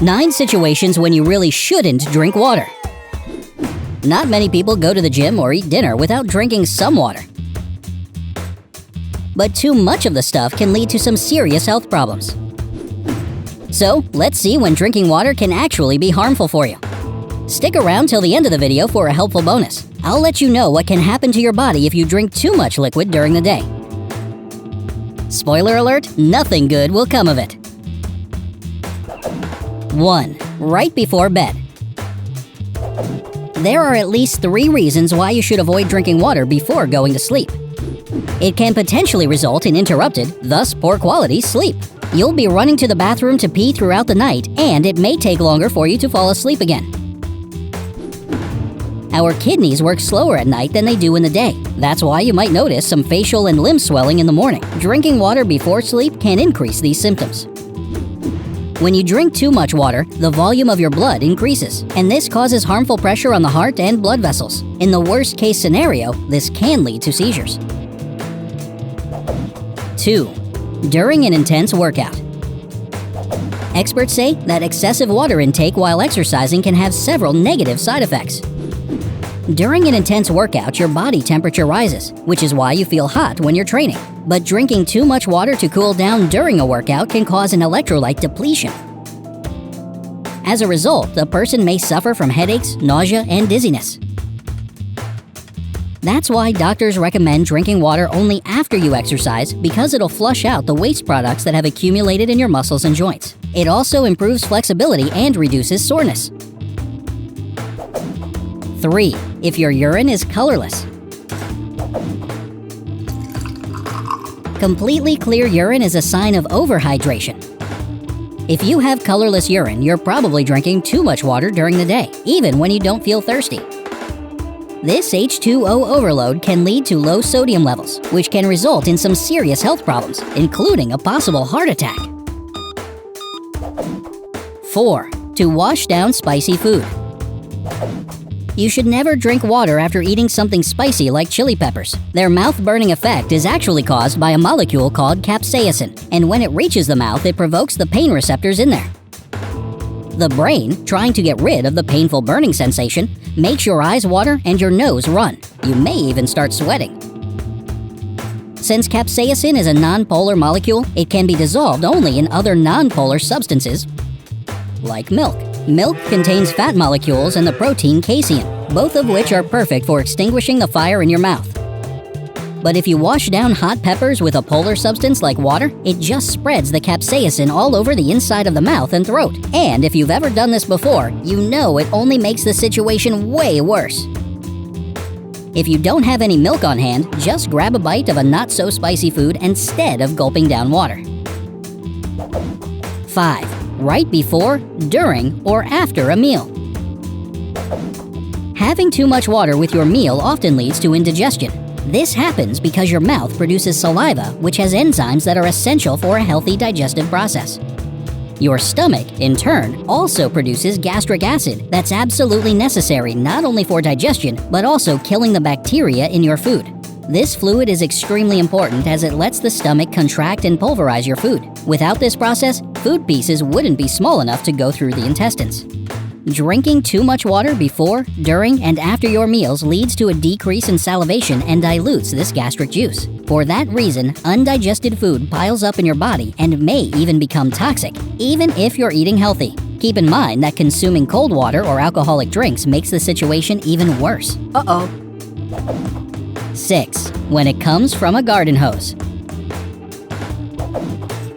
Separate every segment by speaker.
Speaker 1: 9 situations when you really shouldn't drink water. Not many people go to the gym or eat dinner without drinking some water. But too much of the stuff can lead to some serious health problems. So, let's see when drinking water can actually be harmful for you. Stick around till the end of the video for a helpful bonus. I'll let you know what can happen to your body if you drink too much liquid during the day. Spoiler alert, nothing good will come of it. 1. Right before bed. There are at least 3 reasons why you should avoid drinking water before going to sleep. It can potentially result in interrupted, thus poor quality, sleep. You'll be running to the bathroom to pee throughout the night, and it may take longer for you to fall asleep again. Our kidneys work slower at night than they do in the day. That's why you might notice some facial and limb swelling in the morning. Drinking water before sleep can increase these symptoms. When you drink too much water, the volume of your blood increases, and this causes harmful pressure on the heart and blood vessels. In the worst-case scenario, this can lead to seizures. 2. During an intense workout. Experts say that excessive water intake while exercising can have several negative side effects. During an intense workout, your body temperature rises, which is why you feel hot when you're training. But drinking too much water to cool down during a workout can cause an electrolyte depletion. As a result, the person may suffer from headaches, nausea, and dizziness. That's why doctors recommend drinking water only after you exercise, because it'll flush out the waste products that have accumulated in your muscles and joints. It also improves flexibility and reduces soreness. 3. If your urine is colorless. Completely clear urine is a sign of overhydration. If you have colorless urine, you're probably drinking too much water during the day, even when you don't feel thirsty. This H2O overload can lead to low sodium levels, which can result in some serious health problems, including a possible heart attack. 4. To wash down spicy food. You should never drink water after eating something spicy like chili peppers. Their mouth-burning effect is actually caused by a molecule called capsaicin, and when it reaches the mouth, it provokes the pain receptors in there. The brain, trying to get rid of the painful burning sensation, makes your eyes water and your nose run. You may even start sweating. Since capsaicin is a non-polar molecule, it can be dissolved only in other non-polar substances, like milk. Milk contains fat molecules and the protein casein, both of which are perfect for extinguishing the fire in your mouth. But if you wash down hot peppers with a polar substance like water, it just spreads the capsaicin all over the inside of the mouth and throat. And if you've ever done this before, you know it only makes the situation way worse. If you don't have any milk on hand, just grab a bite of a not-so-spicy food instead of gulping down water. 5. Right before, during, or after a meal. Having too much water with your meal often leads to indigestion. This happens because your mouth produces saliva, which has enzymes that are essential for a healthy digestive process. Your stomach, in turn, also produces gastric acid that's absolutely necessary not only for digestion, but also killing the bacteria in your food. This fluid is extremely important as it lets the stomach contract and pulverize your food. Without this process, food pieces wouldn't be small enough to go through the intestines. Drinking too much water before, during, and after your meals leads to a decrease in salivation and dilutes this gastric juice. For that reason, undigested food piles up in your body and may even become toxic, even if you're eating healthy. Keep in mind that consuming cold water or alcoholic drinks makes the situation even worse. 6. When it comes from a garden hose.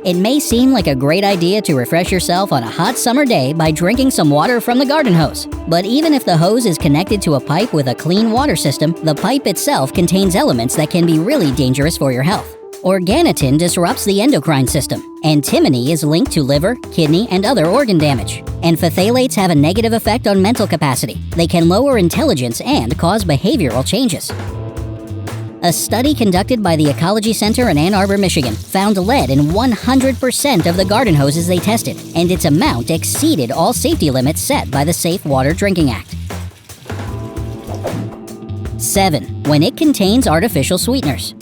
Speaker 1: It may seem like a great idea to refresh yourself on a hot summer day by drinking some water from the garden hose. But even if the hose is connected to a pipe with a clean water system, the pipe itself contains elements that can be really dangerous for your health. Organotin disrupts the endocrine system. Antimony is linked to liver, kidney, and other organ damage. And phthalates have a negative effect on mental capacity. They can lower intelligence and cause behavioral changes. A study conducted by the Ecology Center in Ann Arbor, Michigan, found lead in 100% of the garden hoses they tested, and its amount exceeded all safety limits set by the Safe Water Drinking Act. 7. When it contains artificial sweeteners.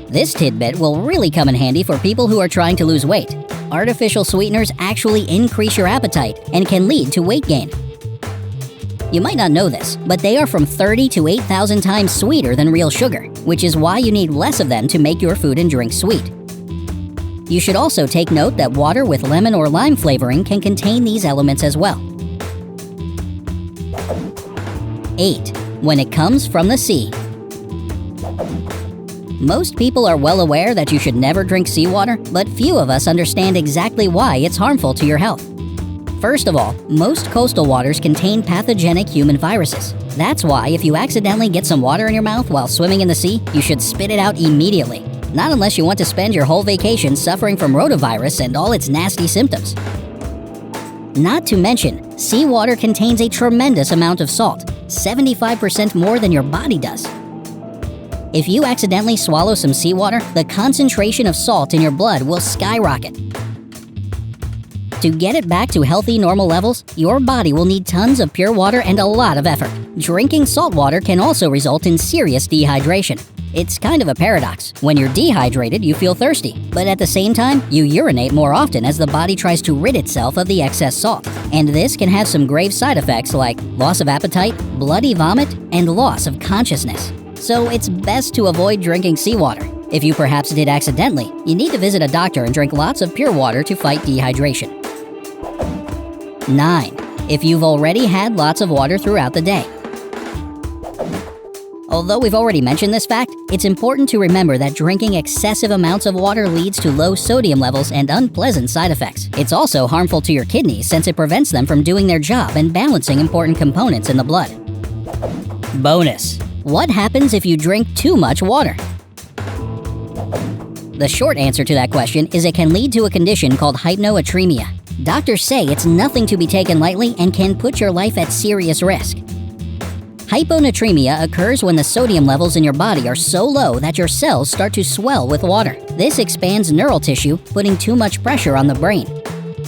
Speaker 1: This tidbit will really come in handy for people who are trying to lose weight. artificial sweeteners actually increase your appetite and can lead to weight gain. You might not know this, but they are from 30 to 8,000 times sweeter than real sugar, which is why you need less of them to make your food and drink sweet. You should also take note that water with lemon or lime flavoring can contain these elements as well. 8. When it comes from the sea. Most people are well aware that you should never drink seawater, but few of us understand exactly why it's harmful to your health. First of all, most coastal waters contain pathogenic human viruses. That's why if you accidentally get some water in your mouth while swimming in the sea, you should spit it out immediately. Not unless you want to spend your whole vacation suffering from rotavirus and all its nasty symptoms. Not to mention, seawater contains a tremendous amount of salt, 75% more than your body does. If you accidentally swallow some seawater, the concentration of salt in your blood will skyrocket. To get it back to healthy, normal levels, your body will need tons of pure water and a lot of effort. Drinking salt water can also result in serious dehydration. It's kind of a paradox. When you're dehydrated, you feel thirsty, but at the same time, you urinate more often as the body tries to rid itself of the excess salt. And this can have some grave side effects like loss of appetite, bloody vomit, and loss of consciousness. So it's best to avoid drinking seawater. If you perhaps did accidentally, you need to visit a doctor and drink lots of pure water to fight dehydration. 9. If you've already had lots of water throughout the day. Although we've already mentioned this fact, it's important to remember that drinking excessive amounts of water leads to low sodium levels and unpleasant side effects. It's also harmful to your kidneys since it prevents them from doing their job and balancing important components in the blood. Bonus: what happens if you drink too much water? The short answer to that question is it can lead to a condition called hyponatremia. Doctors say it's nothing to be taken lightly and can put your life at serious risk. Hyponatremia occurs when the sodium levels in your body are so low that your cells start to swell with water. This expands neural tissue, putting too much pressure on the brain.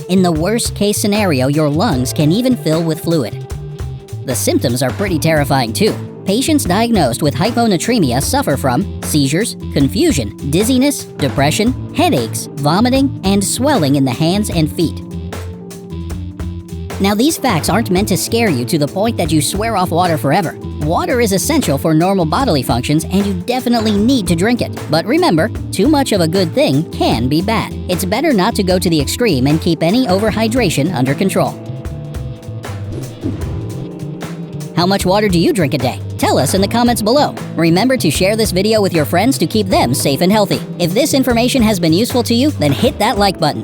Speaker 1: In the worst-case scenario, your lungs can even fill with fluid. The symptoms are pretty terrifying too. Patients diagnosed with hyponatremia suffer from seizures, confusion, dizziness, depression, headaches, vomiting, and swelling in the hands and feet. Now, these facts aren't meant to scare you to the point that you swear off water forever. Water is essential for normal bodily functions, and you definitely need to drink it. But remember, too much of a good thing can be bad. It's better not to go to the extreme and keep any overhydration under control. How much water do you drink a day? Tell us in the comments below. Remember to share this video with your friends to keep them safe and healthy. If this information has been useful to you, then hit that like button.